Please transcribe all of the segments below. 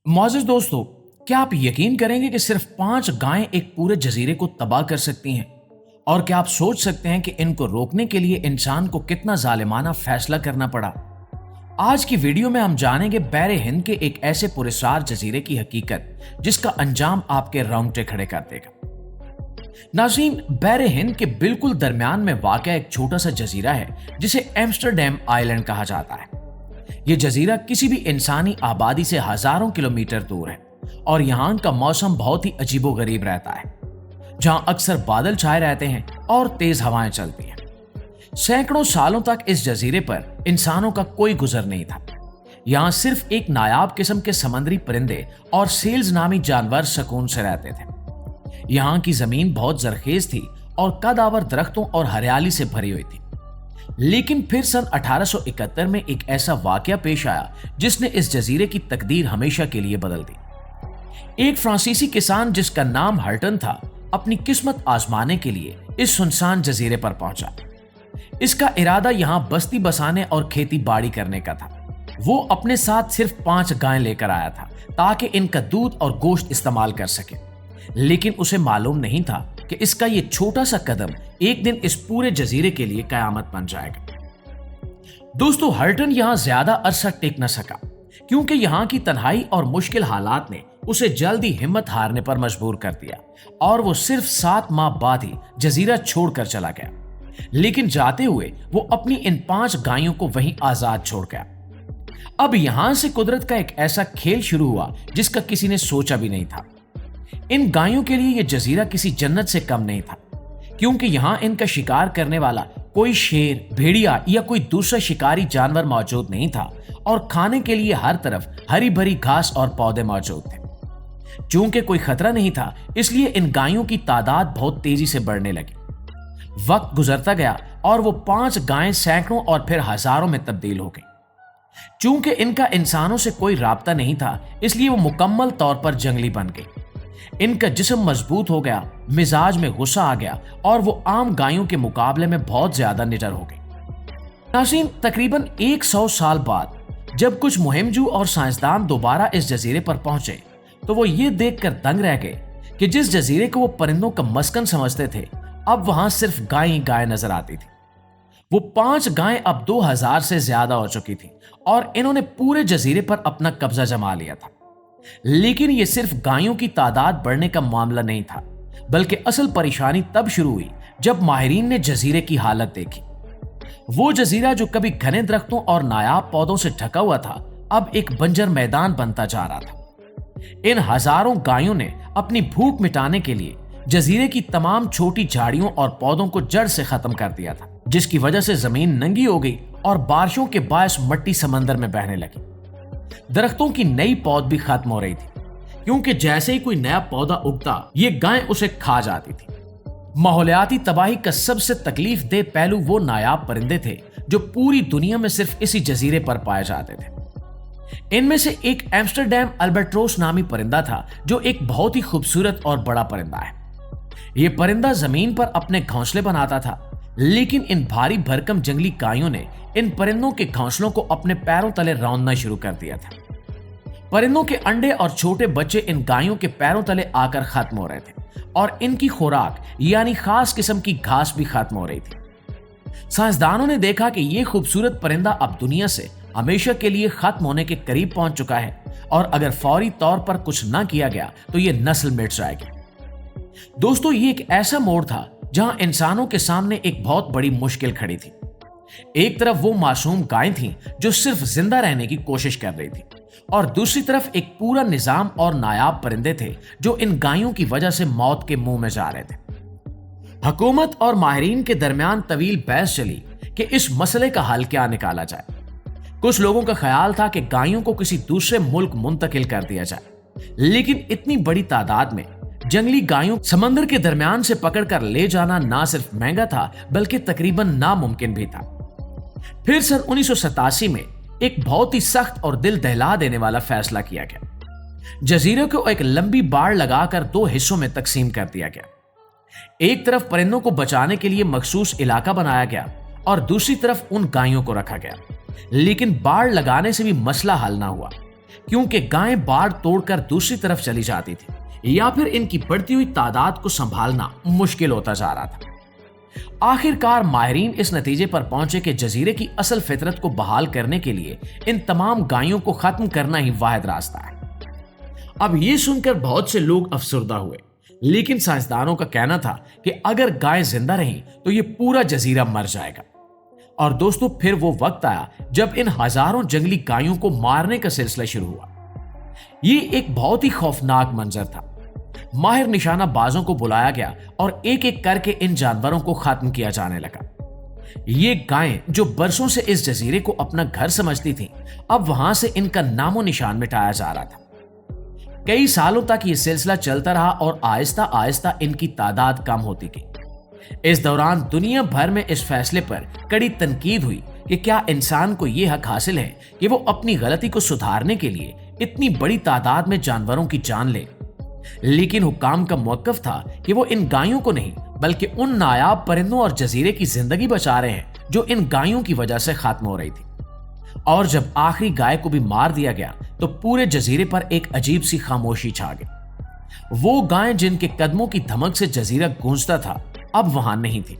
मोअज़्ज़िज़ दोस्तों, क्या आप यकीन करेंगे कि सिर्फ 5 गायें एक पूरे जजीरे को तबाह कर सकती हैं? और क्या आप सोच सकते हैं कि इनको रोकने के लिए इंसान को कितना जालिमाना फैसला करना पड़ा? आज की वीडियो में हम जानेंगे बहरे हिंद के एक ऐसे पुरस्कार जजीरे की हकीकत जिसका अंजाम आपके रोंगटे खड़े कर देगा। नाज़रीन, बहरे हिंद के बिल्कुल दरमियान में वाक़या एक छोटा सा जजीरा है जिसे एम्स्टरडैम आइलैंड कहा जाता है। यह जजीरा किसी भी इंसानी आबादी से हजारों किलोमीटर दूर है और यहाँ का मौसम बहुत ही अजीबोगरीब रहता है, जहाँ अक्सर बादल छाए रहते हैं और तेज हवाएं चलती हैं। सैकड़ों सालों तक इस जजीरे पर इंसानों का कोई गुजर नहीं था। यहाँ सिर्फ एक नायाब किस्म के समुद्री परिंदे और सेल्स नामी जानवर सुकून से रहते थे। यहाँ की जमीन बहुत जरखेज थी और कदावर दरख्तों और हरियाली से भरी हुई थी। लेकिन फिर सन 1871 में एक ऐसा वाकया पेश आया जिसने इस जजीरे की तकदीर हमेशा के लिए बदल दी। एक फ्रांसीसी किसान जिसका नाम हर्टन था, अपनी किस्मत आजमाने के लिए इस सुनसान जजीरे पर पहुंचा। इसका इरादा यहां बस्ती बसाने और खेती बाड़ी करने का था। वो अपने साथ सिर्फ 5 गायें लेकर आया था ताकि इनका दूध और गोश्त इस्तेमाल कर सके। लेकिन उसे मालूम नहीं था कि इसका ये छोटा सा कदम एक दिन इस पूरे जजीरे के लिए कयामत बन जाएगा। दोस्तों, हर्टन यहां ज्यादा अरसा टिक न सका क्योंकि यहां की तन्हाई और मुश्किल हालात ने उसे जल्दी हिम्मत हारने पर मजबूर कर दिया और वो सिर्फ 7 माह बाद ही जजीरा छोड़कर चला गया। लेकिन जाते हुए वो अपनी इन 5 गायों को वहीं आजाद छोड़ गया। अब यहां से कुदरत का एक ऐसा खेल शुरू हुआ जिसका किसी ने सोचा भी नहीं था। इन गायों के लिए यह जजीरा किसी जन्नत से कम नहीं था, क्योंकि यहां इनका शिकार करने वाला कोई शेर, भेड़िया या कोई दूसरा शिकारी जानवर मौजूद नहीं था और खाने के लिए हर तरफ हरी भरी घास और पौधे मौजूद थे। चूंकि कोई खतरा नहीं था, इसलिए इन गायों की तादाद बहुत तेजी से बढ़ने लगी। वक्त गुजरता गया और वो 5 गायें सैकड़ों और फिर हजारों में तब्दील हो गई। चूंकि इनका इंसानों से कोई राब्ता नहीं था, इसलिए वो मुकम्मल तौर पर जंगली बन गई। इनका जिस्म मजबूत हो गया, मिजाज में गुस्सा आ गया और वो आम गायों के मुकाबले में बहुत ज्यादा निडर हो गई। नाज़रीन, तकरीबन 100 साल बाद जब कुछ मुहिमजू और साइंसदान दोबारा इस जजीरे पर पहुंचे तो वो ये देखकर दंग रह गए कि जिस जजीरे को वो परिंदों का मस्कन समझते थे, अब वहां सिर्फ गाय ही गाय नजर आती थी। वो 5 गायें अब 2000 से ज्यादा हो चुकी थी और इन्होंने पूरे जजीरे पर अपना कब्जा जमा लिया था। लेकिन यह सिर्फ गायों की तादाद बढ़ने का मामला नहीं था, बल्कि असल परेशानी तब शुरू हुई जब माहिरीन ने जजीरे की हालत देखी। वो जजीरा जो कभी घने दरख्तों और नायाब पौधों से ढका हुआ था, अब एक बंजर मैदान बनता जा रहा था। इन हजारों गायों ने अपनी भूख मिटाने के लिए जजीरे की तमाम छोटी झाड़ियों और पौधों को जड़ से खत्म कर दिया था, जिसकी वजह से जमीन नंगी हो गई और बारिशों के बायस मिट्टी समंदर में बहने लगी। दरख्तों की नई पौध भी खत्म हो रही थी, क्योंकि जैसे ही कोई नया पौधा उगता, ये गाय उसे खा जाती थी। माहौलियाती तबाही का सबसे तकलीफ दे पहलू वो नायाब परिंदे थे जो पूरी दुनिया में सिर्फ इसी जजीरे पर पाए जाते थे। इनमें से एक एम्स्टरडैम अल्बाट्रोस नामी परिंदा था, जो एक बहुत ही खूबसूरत और बड़ा परिंदा है। यह परिंदा जमीन पर अपने घोंसले बनाता था, लेकिन इन भारी भरकम जंगली गायों ने इन परिंदों के घोंसलों को अपने पैरों तले रौंदना शुरू कर दिया था। परिंदों के अंडे और छोटे बच्चे इन गायों के पैरों तले आकर खत्म हो रहे थे और इनकी खुराक यानी खास किस्म की घास भी खत्म हो रही थी। साइंसदानों ने देखा कि यह खूबसूरत परिंदा अब दुनिया से हमेशा के लिए खत्म होने के करीब पहुंच चुका है और अगर फौरी तौर पर कुछ ना किया गया तो यह नस्ल मिट जाएगी। दोस्तों, ये एक ऐसा मोड़ था जहां इंसानों के सामने एक बहुत बड़ी मुश्किल खड़ी थी। एक तरफ वो मासूम गायें थीं जो सिर्फ जिंदा रहने की कोशिश कर रही थी और दूसरी तरफ एक पूरा निजाम और नायाब परिंदे थे जो इन गायों की वजह से मौत के मुंह में जा रहे थे। हुकूमत और माहिरीन के दरमियान तवील बहस चली कि इस मसले का हल क्या निकाला जाए। कुछ लोगों का ख्याल था कि गायों को किसी दूसरे मुल्क मुंतकिल कर दिया जाए, लेकिन इतनी बड़ी तादाद में जंगली गायों समंदर के दरमियान से पकड़कर ले जाना ना सिर्फ महंगा था, बल्कि तकरीबन नामुमकिन भी था। फिर सन 1987 में एक बहुत ही सख्त और दिल दहला देने वाला फैसला किया गया। जजीरे को एक लंबी बाड़ लगाकर 2 हिस्सों में तकसीम कर दिया गया। एक तरफ परिंदों को बचाने के लिए मखसूस इलाका बनाया गया और दूसरी तरफ उन गायों को रखा गया। लेकिन बाड़ लगाने से भी मसला हल ना हुआ, क्योंकि गायें बाड़ तोड़कर दूसरी तरफ चली जाती थी या फिर इनकी बढ़ती हुई तादाद को संभालना मुश्किल होता जा रहा था। आखिरकार माहिरीन इस नतीजे पर पहुंचे कि जजीरे की असल फितरत को बहाल करने के लिए इन तमाम गायों को खत्म करना ही वाहिद रास्ता है। अब ये सुनकर बहुत से लोग अफसरदा हुए, लेकिन साइंसदानों का कहना था कि अगर गायें जिंदा रहीं तो ये पूरा जजीरा मर जाएगा। और दोस्तों, फिर वो वक्त आया जब इन हजारों जंगली गायों को मारने का सिलसिला शुरू हुआ। ये एक बहुत ही खौफनाक मंजर था। माहिर निशाना बाजों को बुलाया गया और एक एक करके इन जानवरों को खत्म किया जाने लगा। ये गायें जो बरसों से इस जजीरे को अपना घर समझती थीं, अब वहां से इनका नामो निशान मिटाया जा रहा था। कई सालों तक ये सिलसिला चलता रहा और आहिस्ता आहिस्ता इनकी तादाद कम होती गई। इस दौरान दुनिया भर में इस फैसले पर कड़ी तनकीद हुई कि क्या इंसान को यह हक हासिल है कि वो अपनी गलती को सुधारने के लिए इतनी बड़ी तादाद में जानवरों की जान ले। लेकिन हुक्काम का मौक़िफ़ था कि वो इन गायों को नहीं बल्कि उन नायाब परिंदों और जजीरे की जिंदगी बचा रहे हैं जो इन गायों की वजह से खत्म हो रही थी। और जब आखिरी गाय को भी मार दिया गया तो पूरे जजीरे पर एक अजीब सी खामोशी छा गई। वो गायें जिनके कदमों की धमक से जजीरा गूंजता था अब वहां नहीं थी।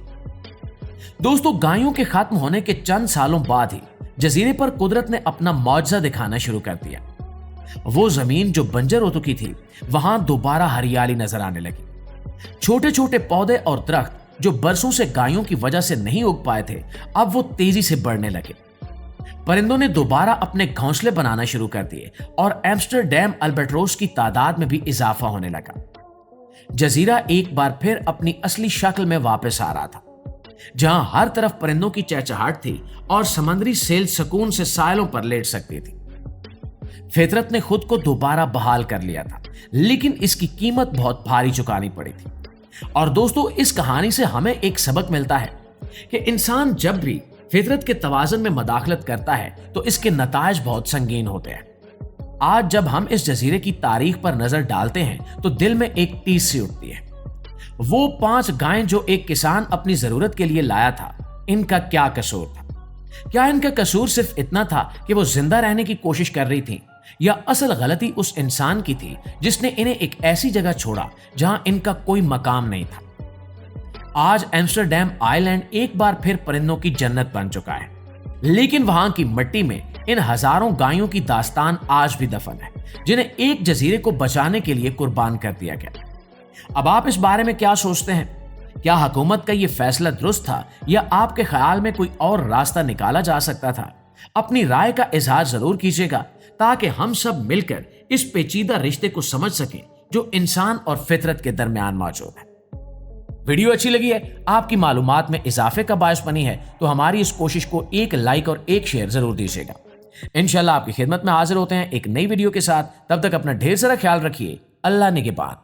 दोस्तों, गायों के खत्म होने के चंद सालों बाद ही जजीरे पर कुदरत ने अपना मौजज़ा दिखाना शुरू कर दिया। वो जमीन जो बंजर हो चुकी थी वहां दोबारा हरियाली नजर आने लगी। छोटे छोटे पौधे और दरख्त जो बरसों से गायों की वजह से नहीं उग पाए थे, अब वो तेजी से बढ़ने लगे। परिंदों ने दोबारा अपने घोंसले बनाना शुरू कर दिए और एम्स्टरडैम अल्बाट्रोस की तादाद में भी इजाफा होने लगा। जजीरा एक बार फिर अपनी असली शक्ल में वापस आ रहा था, जहां हर तरफ परिंदों की चहचहाट थी और समंदरी सेल सुकून से सायलों पर लेट सकती थी। फितरत ने खुद को दोबारा बहाल कर लिया था, लेकिन इसकी कीमत बहुत भारी चुकानी पड़ी थी। और दोस्तों, इस कहानी से हमें एक सबक मिलता है कि इंसान जब भी फितरत के तवाज़ुन में मदाखलत करता है तो इसके नताइज बहुत संगीन होते हैं। आज जब हम इस जजीरे की तारीख पर नजर डालते हैं तो दिल में एक टीस सी उठती है। वो 5 गायें जो एक किसान अपनी जरूरत के लिए लाया था, इनका क्या कसूर था? क्या इनका कसूर सिर्फ इतना था कि वो जिंदा रहने की कोशिश कर रही थी, या असल गलती उस इंसान की थी जिसने इन्हें एक ऐसी जगह छोड़ा जहां इनका कोई मकाम नहीं था? आज एम्स्टरडैम आइलैंड एक बार फिर परिंदों की जन्नत बन चुका है, लेकिन वहां की मिट्टी में इन हजारों गायों की दास्तान आज भी दफन है, जिन्हें एक जजीरे को बचाने के लिए कुर्बान कर दिया गया। अब आप इस बारे में क्या सोचते हैं? क्या हुकूमत का यह फैसला दुरुस्त था, या आपके ख्याल में कोई और रास्ता निकाला जा सकता था? अपनी राय का इजहार जरूर कीजिएगा ताकि हम सब मिलकर इस पेचीदा रिश्ते को समझ सकें जो इंसान और फितरत के दरमियान मौजूद है। वीडियो अच्छी लगी है, आपकी मालूमात में इजाफे का बायस बनी है, तो हमारी इस कोशिश को एक लाइक और एक शेयर जरूर दीजिएगा। इंशाल्लाह आपकी खिदमत में हाजिर होते हैं एक नई वीडियो के साथ। तब तक अपना ढेर सारा ख्याल रखिए। अल्लाह निगहबान।